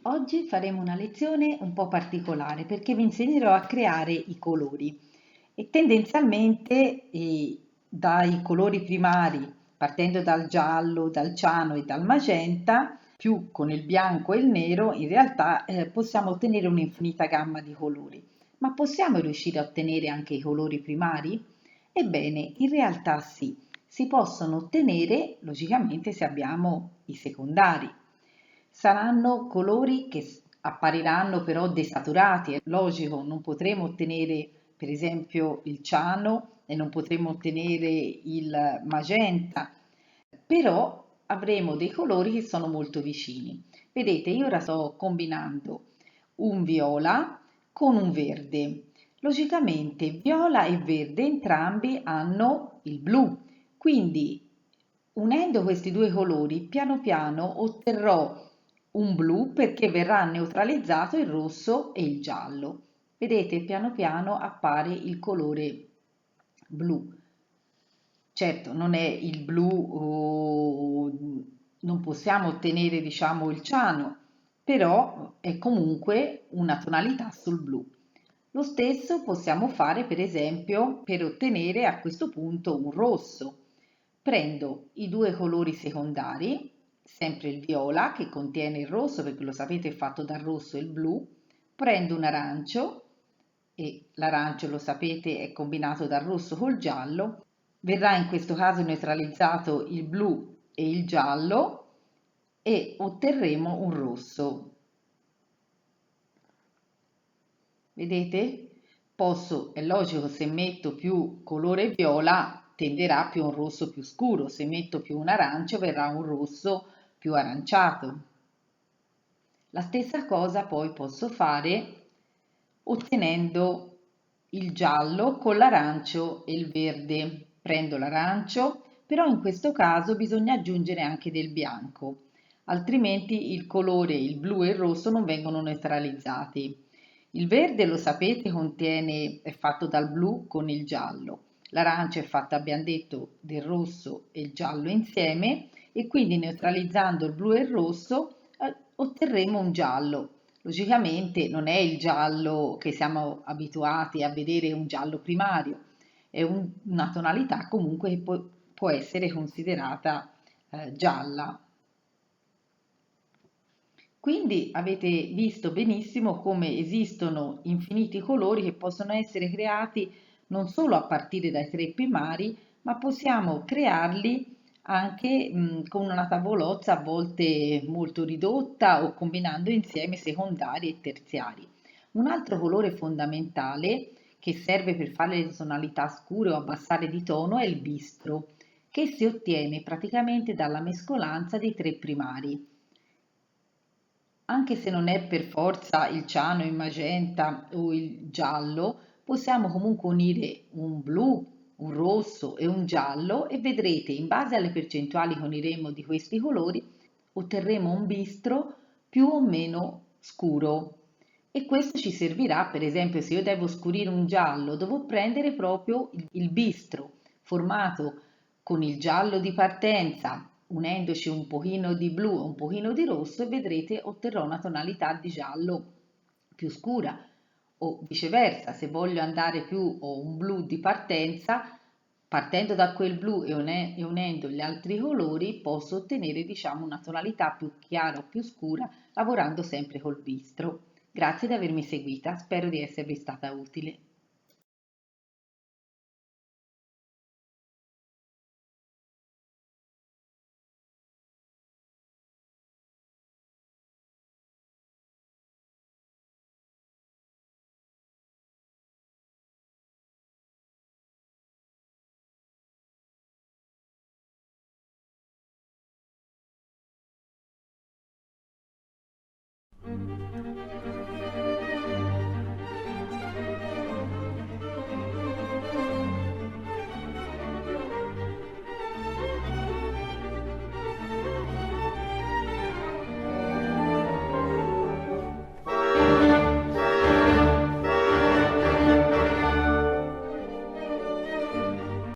Oggi faremo una lezione un po' particolare perché vi insegnerò a creare i colori e tendenzialmente dai colori primari, partendo dal giallo, dal ciano e dal magenta, più con il bianco e il nero, in realtà possiamo ottenere un'infinita gamma di colori. Ma possiamo riuscire a ottenere anche i colori primari? Ebbene, in realtà sì, si possono ottenere logicamente se abbiamo i secondari. Saranno colori che appariranno però desaturati, è logico, non potremo ottenere per esempio il ciano e non potremo ottenere il magenta, però avremo dei colori che sono molto vicini. Vedete, io ora sto combinando un viola con un verde. Logicamente viola e verde entrambi hanno il blu, quindi unendo questi due colori piano piano otterrò un blu perché verrà neutralizzato il rosso e il giallo. Vedete, piano piano appare il colore blu. Certo, non è il blu, non possiamo ottenere, diciamo, il ciano, però è comunque una tonalità sul blu. Lo stesso possiamo fare, per esempio, per ottenere a questo punto un rosso. Prendo i due colori secondari, sempre il viola che contiene il rosso, perché lo sapete è fatto dal rosso e il blu, prendo un arancio e l'arancio lo sapete è combinato dal rosso col giallo, verrà in questo caso neutralizzato il blu e il giallo e otterremo un rosso. Vedete? Posso, è logico, se metto più colore viola tenderà più un rosso più scuro, se metto più un arancio verrà un rosso più aranciato. La stessa cosa poi posso fare ottenendo il giallo con l'arancio e il verde. Prendo l'arancio, però in questo caso bisogna aggiungere anche del bianco, altrimenti il colore, il blu e il rosso non vengono neutralizzati. Il verde, lo sapete, è fatto dal blu con il giallo. L'arancio è fatto, abbiamo detto, del rosso e il giallo insieme e quindi neutralizzando il blu e il rosso otterremo un giallo. Logicamente non è il giallo che siamo abituati a vedere, un giallo primario, è una tonalità comunque che può essere considerata gialla. Quindi avete visto benissimo come esistono infiniti colori che possono essere creati non solo a partire dai tre primari, ma possiamo crearli anche con una tavolozza a volte molto ridotta o combinando insieme secondari e terziari. Un altro colore fondamentale che serve per fare le tonalità scure o abbassare di tono è il bistro, che si ottiene praticamente dalla mescolanza dei tre primari. Anche se non è per forza il ciano, il magenta o il giallo, possiamo comunque unire un blu, un rosso e un giallo e vedrete in base alle percentuali che uniremo di questi colori otterremo un bistro più o meno scuro. E questo ci servirà, per esempio, se io devo scurire un giallo, devo prendere proprio il bistro formato con il giallo di partenza, unendoci un pochino di blu e un pochino di rosso e vedrete otterrò una tonalità di giallo più scura o viceversa, se voglio andare più o un blu di partenza, partendo da quel blu e unendo gli altri colori posso ottenere diciamo una tonalità più chiara o più scura lavorando sempre col bistro. Grazie di avermi seguita, spero di esservi stata utile.